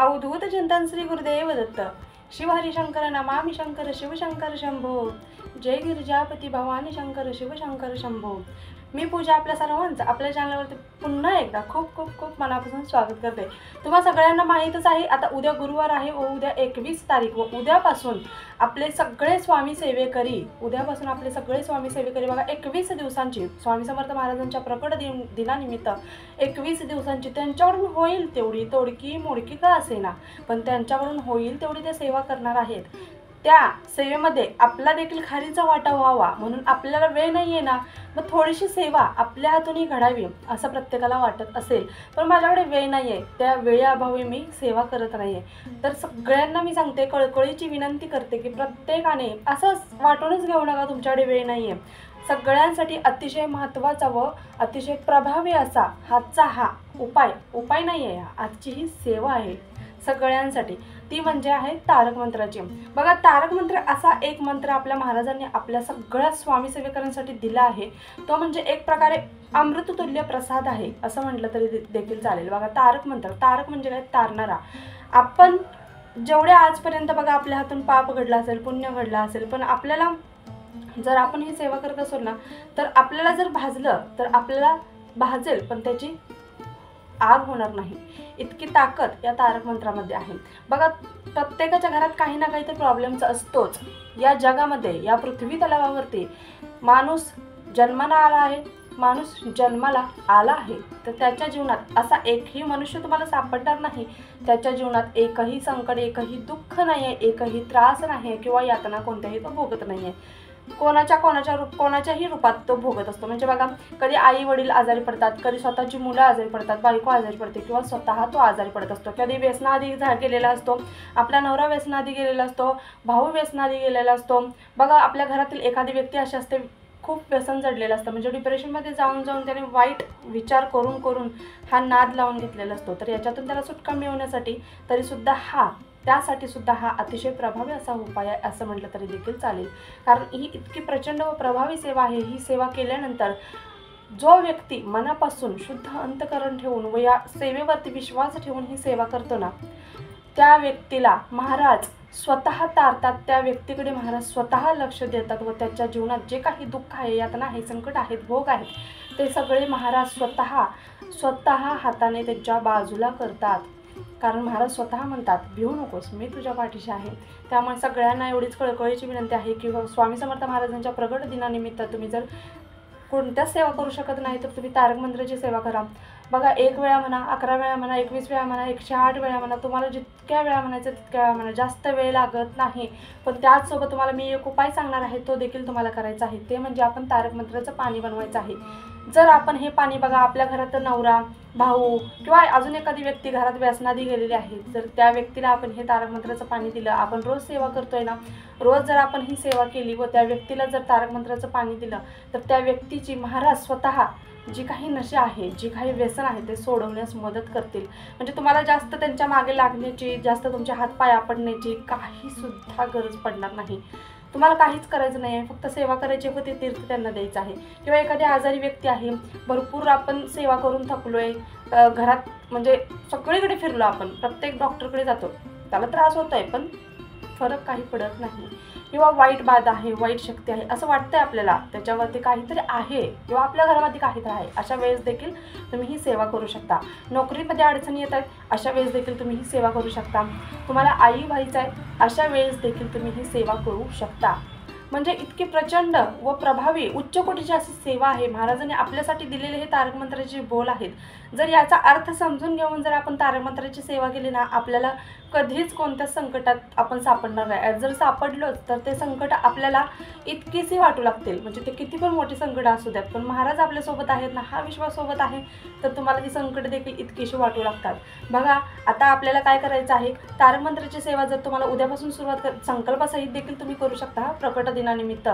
अवधूत चिंतन श्री गुरुदेव दत्त। शिव हरिशंकर नमामि शंकर शिवशंकर शंभो। जय गिरिजापती भवानी शंकर शिवशंकर शंभो। मी पूजा आपल्या सर्वांचं आपल्या चॅनलवरती पुन्हा एकदा खूप खूप खूप मनापासून स्वागत करते। तुम्हा सगळ्यांना माहीतच आहे आता उद्या गुरुवार आहे व उद्या 21 तारीख व उद्यापासून आपले सगळे स्वामी सेवेकरी बघा 21 दिवसांची स्वामी समर्थ महाराजांच्या प्रकट दिनानिमित्त 21 दिवसांची त्यांच्याकडून होईल तेवढी तोडकी मोडकी का असेना पण त्यांच्याकडून होईल तेवढी ते सेवा करणार आहेत। त्या सेवेमध्ये आपला देखील खारीचा वाटा व्हावा म्हणून आपल्याला वेळ नाही आहे ना, मग थोडीशी सेवा आपल्या हातूनही घडावी असं प्रत्येकाला वाटत असेल, पण माझ्याकडे वेळ नाही आहे, त्या वेळेअभावी मी सेवा करत नाही आहे। तर सगळ्यांना मी सांगते, कळकळीची विनंती करते की प्रत्येकाने असं वाटूनच घेऊ नका तुमच्याकडे वेळ नाही आहे। सगळ्यांसाठी अतिशय महत्त्वाचा व अतिशय प्रभावी असा हातचा हा उपाय नाही आहे, आजची ही सेवा आहे सगळ्यांसाठी, ती म्हणजे आहे तारक मंत्राची। बघा तारक मंत्र असा एक मंत्र आपल्या महाराजांनी आपल्या सगळ्या स्वामी सेवेकरांसाठी दिला आहे, तो म्हणजे एक प्रकारे अमृततुल्य प्रसाद आहे असं म्हटलं तरी देखील चालेल। बघा तारक मंत्र, तारक म्हणजे काय, तारणारा। आपण जेवढे आजपर्यंत बघा आपल्या हातून पाप घडला असेल पुण्य घडला असेल, पण आपल्याला जर आपण ही सेवा करत असो ना, तर आपल्याला जर भाजलं तर आपल्याला भाजेल पण त्याची आग होणार नाही, इतकी ताकद या तारक मंत्रामध्ये आहे। बघा प्रत्येकाच्या घरात काही ना काही तर प्रॉब्लेम्स असतोच। या जगामध्ये या पृथ्वी तलावावरती माणूस जन्माला आला आहे, तर त्याच्या जीवनात असा एकही मनुष्य तुम्हाला सापडणार नाही त्याच्या जीवनात एकही संकट एकही दुःख नाही आहे, एकही त्रास नाही आहे किंवा यातना कोणत्याही तो भोगत नाही आहे। कोणाच्याही रूपात तो भोगत असतो। म्हणजे बघा कधी आई वडील आजारी पडतात, कधी स्वतःची मुलं आजारी पडतात, बायको आजारी पडते किंवा स्वतः तो आजारी पडत असतो, कधी व्यसनाआधी गेलेला असतो, आपला नवरा व्यसनाआधी गेलेला असतो, भाऊ व्यसनाआधी गेलेला असतो। बघा आपल्या घरातील एखादी व्यक्ती अशी असते खूप व्यसन जडलेलं असतं, म्हणजे डिप्रेशनमध्ये जाऊन त्याने वाईट विचार करून हा नाद लावून घेतलेला असतो। तर याच्यातून त्याला सुटका मिळवण्यासाठी त्यासाठी सुद्धा हा अतिशय प्रभावी असा उपाय आहे असं म्हटलं तरी देखील चालेल, कारण ही इतकी प्रचंड व प्रभावी सेवा आहे। ही सेवा केल्यानंतर जो व्यक्ती मनापासून शुद्ध अंतःकरण ठेवून व या सेवेवरती विश्वास ठेवून ही सेवा करतो ना, त्या व्यक्तीला महाराज स्वतः तारतात, त्या व्यक्तीकडे महाराज स्वतः लक्ष देतात व त्याच्या जीवनात जे काही दुःख आहे, यातना आहे, संकट आहेत, भोग आहेत, ते सगळे महाराज स्वतः हाताने त्यांच्या बाजूला करतात। कारण महाराज स्वतः म्हणतात, भिवू नकोस, मी तुझ्या पाठीशी आहे। त्यामुळे सगळ्यांना एवढीच कळकळीची विनंती आहे की स्वामी समर्थ महाराजांच्या प्रगट दिनानिमित्त तुम्ही जर कोणत्याच सेवा करू शकत नाही तर तुम्ही तारक मंत्राची सेवा करा। बघा 1 वेळा म्हणा, 11 वेळा म्हणा, 21 वेळा म्हणा, 108 वेळा म्हणा, तुम्हाला जितक्या वेळा म्हणायचं तितक्या वेळा म्हणा, जास्त वेळ लागत नाही। पण त्याचसोबत तुम्हाला मी एक उपाय सांगणार आहे, तो देखील तुम्हाला करायचा आहे, ते म्हणजे आपण तारक मंत्राचं पाणी बनवायचं आहे। जर आपण हे पाणी बघा आपल्या घरात नवरा भाऊ किंवा अजून एखादी व्यक्ती घरात व्यसनाधी गेलेली आहे, जर त्या व्यक्तीला आपण हे तारक मंत्राचं पाणी दिलं, आपण रोज सेवा करतोय ना, रोज जर आपण ही सेवा केली व त्या व्यक्तीला जर तारक मंत्राचं पाणी दिलं, तर त्या व्यक्तीची महाराज स्वतः जी काही नशा आहे, जी काही व्यसन आहे, ते सोडवण्यास मदत करतील। म्हणजे तुम्हाला जास्त त्यांच्या मागे लागण्याची, जास्त तुमचे हात पाय आपडण्याची काही सुद्धा गरज पडणार नाही। तुम्हाला काहीच करायचं नाही आहे, फक्त सेवा करायची व ते तीर्थ त्यांना द्यायचं आहे। किंवा एखादी आजारी व्यक्ती आहे, भरपूर आपण सेवा करून थकलोय, घरात म्हणजे सगळीकडे फिरलो, आपण प्रत्येक डॉक्टरकडे जातो, त्याला त्रास होत आहे पण फरक काही पडत नाही, किंवा वाईट बाधा आहे, वाईट शक्ती आहे असं वाटतंय आपल्याला, त्याच्यावरती काहीतरी आहे किंवा आपल्या घरामध्ये काहीतरी आहे, अशा वेळेस देखील तुम्ही ही सेवा करू शकता। नोकरीमध्ये अडचणी येत आहेत, अशा वेळेस देखील तुम्ही ही सेवा करू शकता। तुम्हाला आई व्हायचं आहे, अशा वेळेस देखील तुम्ही ही सेवा करू शकता। म्हणजे इतकी प्रचंड व प्रभावी उच्च कोटीची अशी सेवा आहे। महाराजांनी आपल्यासाठी दिलेले हे तारक मंत्राचे बोल आहेत। जर याचा अर्थ समजून घेऊन जर आपण तारक मंत्राची सेवा केली ना, आपल्याला कधीच कोणत्याच संकटात आपण सापडणार नाही। जर सापडलोच तर ते संकट आपल्याला इतकीशी वाटू लागतील, म्हणजे ते किती पण मोठी संकट असू द्यात, पण महाराज आपल्यासोबत आहेत ना, हा विश्वास सोबत आहे, तर तुम्हाला ही संकट देखील इतकीशी वाटू लागतात। बघा आता आपल्याला काय करायचं आहे, तारक मंत्राची सेवा जर तुम्हाला उद्यापासून संकल्पासहित देखील तुम्ही करू शकता प्रकट दिनानिमित्त,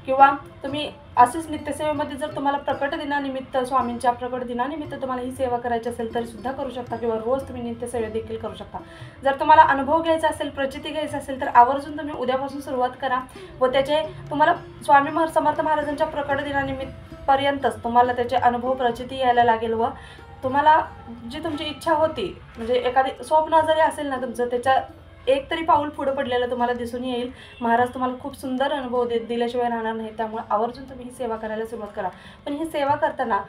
किंवा तुम्ही अशीच नित्यसेवेमध्ये जर तुम्हाला प्रकट दिनानिमित्त स्वामींच्या प्रकट दिनानिमित्त तुम्हाला ही सेवा करायची असेल तरी सुद्धा करू शकता, किंवा रोज तुम्ही नित्यसेवे देखील करू शकता। जर तुम्हाला अनुभव घ्यायचा असेल, प्रचिती घ्यायची असेल तर आवर्जून तुम्ही उद्यापासून सुरुवात करा व त्याचे तुम्हाला स्वामी समर्थ महाराजांच्या प्रकट दिनानिमित्त पर्यंतच तुम्हाला त्याचे अनुभव प्रचिती यायला लागेल व तुम्हाला जी तुमची इच्छा होती, म्हणजे एखादी स्वप्न जरी असेल ना तुमचं, त्याच्या एक तरी पाऊल पुढे पडलेलं तुम्हाला दिसून येईल. महाराज तुम्हाला खूप सुंदर अनुभव दिल्याशिवाय राहणार नाही. त्यामुळे आवर्जून तुम्ही ही सेवा करायला सुरुवात करा. पण ही सेवा करताना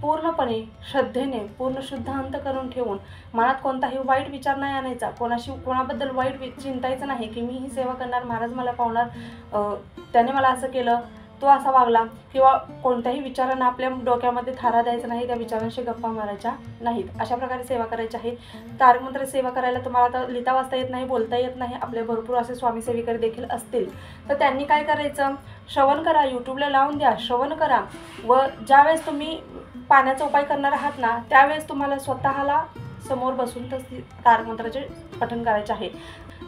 पूर्णपणे श्रद्धेने, पूर्ण शुद्ध अंत करून ठेवून, मनात कोणताही वाईट विचार नाही आणायचा, कोणाबद्दल वाईट चिंतायचं नाही की मी ही सेवा करणार, महाराज मला पावणार, त्याने मला असं केलं, तो असा वागला, किंवा कोणत्याही विचारांना आपल्या डोक्यामध्ये थारा द्यायचा नाही, त्या विचारांशी गप्पा मारायच्या नाहीत. अशा प्रकारे सेवा करायची आहे. तारक मंत्र सेवा करायला तुम्हाला आता लिहिता वाचता येत नाही, बोलता येत नाही, आपले भरपूर असे स्वामी सेविकरी देखील असतील, तर त्यांनी काय करायचं, श्रवण करा, यूट्यूबला लावून द्या, श्रवण करा. व ज्यावेळेस तुम्ही पाण्याचा उपाय करणार आहात ना, त्यावेळेस तुम्हाला स्वतःला समोर बसून तारक मंत्राचे पठण करायचे आहे.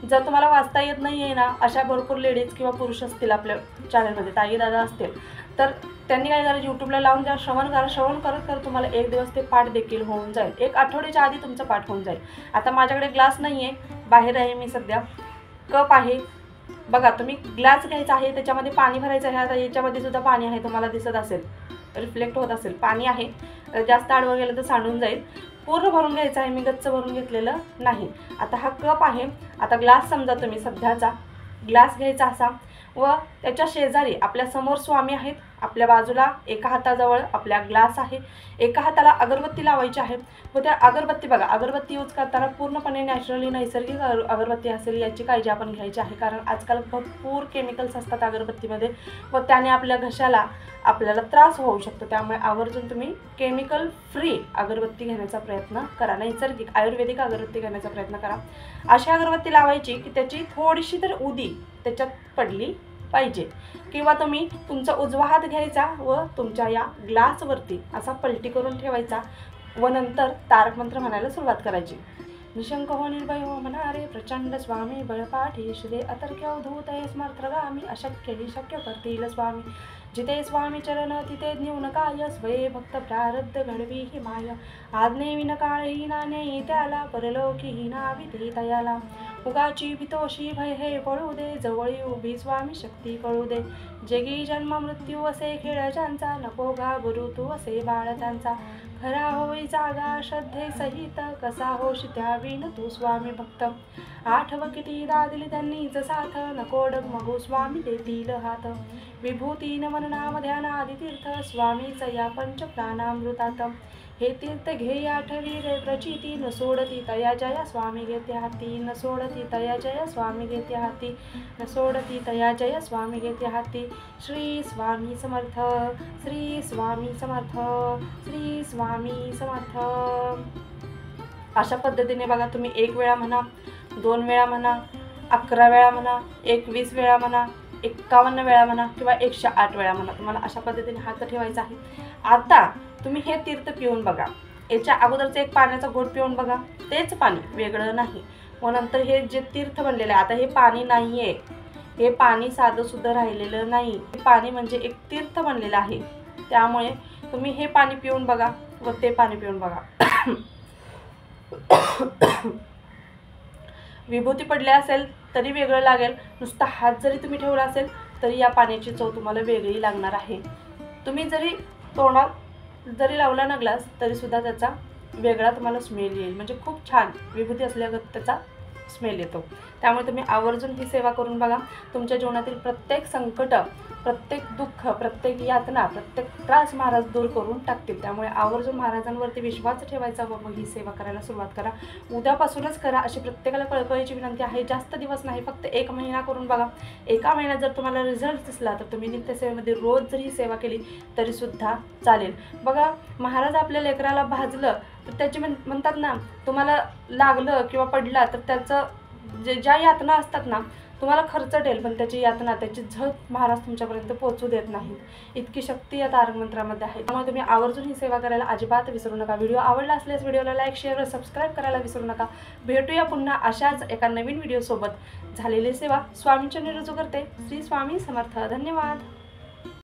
जर तुम्हाला वाचता येत नाही आहे ना, अशा भरपूर लेडीज किंवा पुरुष असतील आपल्या चॅनलमध्ये, ताई दादा असतील, तर त्यांनी काय करायचं, यूट्यूबला लावून द्या, श्रवण करा. श्रवण करत करत तुम्हाला एक दिवस ते पाठ देखील होऊन जाईल. एक आठवड्याच्या आधी तुमचं पाठ होऊन जाईल. आता माझ्याकडे ग्लास नाही आहे, बाहेर आहे मी सध्या, कप आहे बघा, तुम्ही ग्लास घ्यायचा आहे, त्याच्यामध्ये पाणी भरायचं आहे. आता याच्यामध्ये सुद्धा पाणी आहे, तुम्हाला दिसत असेल, रिफ्लेक्ट होत असेल, पाणी आहे. जास्त आडवं गेलं तर सांडून जाईल. पूर्ण भरून घ्यायचं आहे, मी गच्च भरून घेतलेलं नाही. आता हा कप आहे, आता ग्लास समजा तुम्ही सध्याचा ग्लास घ्यायचा असा, व त्याच्या शेजारी आपल्या समोर स्वामी आहेत, आपल्या बाजूला एका हाताजवळ आपल्या ग्लास आहे, एका हाताला अगरबत्ती लावायची आहे. व त्या अगरबत्ती बघा, अगरबत्ती यूज करताना पूर्णपणे नॅचरली नैसर्गिक अगरबत्ती असेल याची काळजी आपण घ्यायची आहे. कारण आजकाल भरपूर केमिकल्स असतात अगरबत्तीमध्ये, व त्याने आपल्या घशाला आपल्याला त्रास होऊ शकतो. त्यामुळे आवर्जून तुम्ही केमिकल फ्री अगरबत्ती घेण्याचा प्रयत्न करा, नैसर्गिक आयुर्वेदिक अगरबत्ती घेण्याचा प्रयत्न करा. अशी अगरबत्ती लावायची की त्याची थोडीशी तर उदी त्याच्यात पडली पाहिजे, किंवा तुम्ही तुमचा उजवा हात घ्यायचा व तुमच्या या ग्लासवरती असा पलटी करून ठेवायचा, व नंतर तारक मंत्र म्हणायला सुरुवात करायची. निशंक हो निर्भय हो म्हणारे प्रचंड स्वामी बळपाठी श्री अतर्क्य अवधूतये स्मर्थगामी अशक्य ही शक्य करतील स्वामी. जिथे स्वामी चरण तिथे न्यून काय स्वये भक्त प्रारब्ध घडवी ही माय. आज्ञे विन काळही नाणे त्याला परलोकी ही नावी ते तयाला. उगाची भीतोशी भय हे पळू दे जवळी उभी स्वामी शक्ती कळू दे. जगी जन्म मृत्यू असे खेळ ज्यांचा नको घाबरू तू असे बाळ त्यांचा. खरा होई जागा श्रद्धे सहित कसा होशी त्या विण तू स्वामी भक्त. आठव कितीदा दिली त्यांनीच साथ नको डगमगू स्वामी देतील हात. विभूती नमन नाम ध्यान आदी तीर्थ स्वामीच या पंच प्राणामृतात. हे तीर्थ घे आठवी रे प्रचिती न सोडती तया जया स्वामी घेते हाती. न सोडती तया जया स्वामी घेते हाती. न सोडती तया जया स्वामी घेते हाती. श्री स्वामी समर्थ, श्री स्वामी समर्थ, श्री स्वामी समर्थ. अशा पद्धतीने बघा, तुम्ही 1 वेळा म्हणा, 2 वेळा म्हणा, 11 वेळा म्हणा, 21 वेळा म्हणा, 51 वेळा म्हणा, किंवा 108 वेळा म्हणा. तुम्हाला अशा पद्धतीने हात ठेवायचा आहे. आता तुम्ही हे तीर्थ पिऊन बघा, याच्या अगोदरचं एक पाण्याचा घोट पिऊन बघा, तेच पाणी, वेगळं नाही. व नंतर हे जे तीर्थ बनलेलं आहे, आता हे पाणी नाही आहे, हे पाणी साधं सुद्धा राहिलेलं नाही, हे पाणी म्हणजे एक तीर्थ बनलेलं आहे. त्यामुळे तुम्ही हे पाणी पिऊन बघा व ते पाणी पिऊन बघा. विभूती पडली असेल तरी वेगळं लागेल, नुसता हात जरी तुम्ही ठेवला असेल तरी या पाण्याची चव तुम्हाला वेगळी लागणार आहे. तुम्ही जरी तोंडात जरी लावला ना ग्लास तरी सुद्धा त्याचा वेगळा तुम्हाला स्मेल येईल, म्हणजे खूप छान विभूती असल्यागत त्याचा स्मेल येतो. त्यामुळे तुम्ही आवर्जून ही सेवा करून बघा. तुमच्या जीवनातील प्रत्येक संकट, प्रत्येक दुःख, प्रत्येक यातना, प्रत्येक त्रास महाराज दूर करून टाकतील. त्यामुळे आवर्जून महाराजांवरती विश्वास ठेवायचा व ही सेवा करायला सुरुवात करा. उद्यापासूनच करा अशी प्रत्येकाला कळकळीची विनंती आहे. जास्त दिवस नाही, फक्त 1 महिना करून बघा. 1 महिन्यात जर तुम्हाला रिझल्ट दिसला तर तुम्ही नित्यसेवेमध्ये रोज जरी सेवा केली तरीसुद्धा चालेल. बघा, महाराज आपल्या लेकराला भाजलं तर त्याची म्हणतात ना, तुम्हाला लागलं किंवा पडला तर त्याचं ज्या यातना असतात ना, तुम्हाला खर्चटेल पण त्याची यातना, त्याची झट महाराज तुमच्यापर्यंत पोहोचू देत नाहीत. इतकी शक्ती या तारक मंत्रामध्ये आहे. त्यामुळे तुम्ही आवर्जून ही सेवा करायला अजिबात विसरू नका. व्हिडिओ आवडला असल्यास व्हिडिओला लाईक, शेअर व सबस्क्राईब करायला विसरू नका. भेटूया पुन्हा अशाच एका नवीन व्हिडिओसोबत. झालेली सेवा स्वामींच्या निरुजू करते. श्री स्वामी समर्थ. धन्यवाद.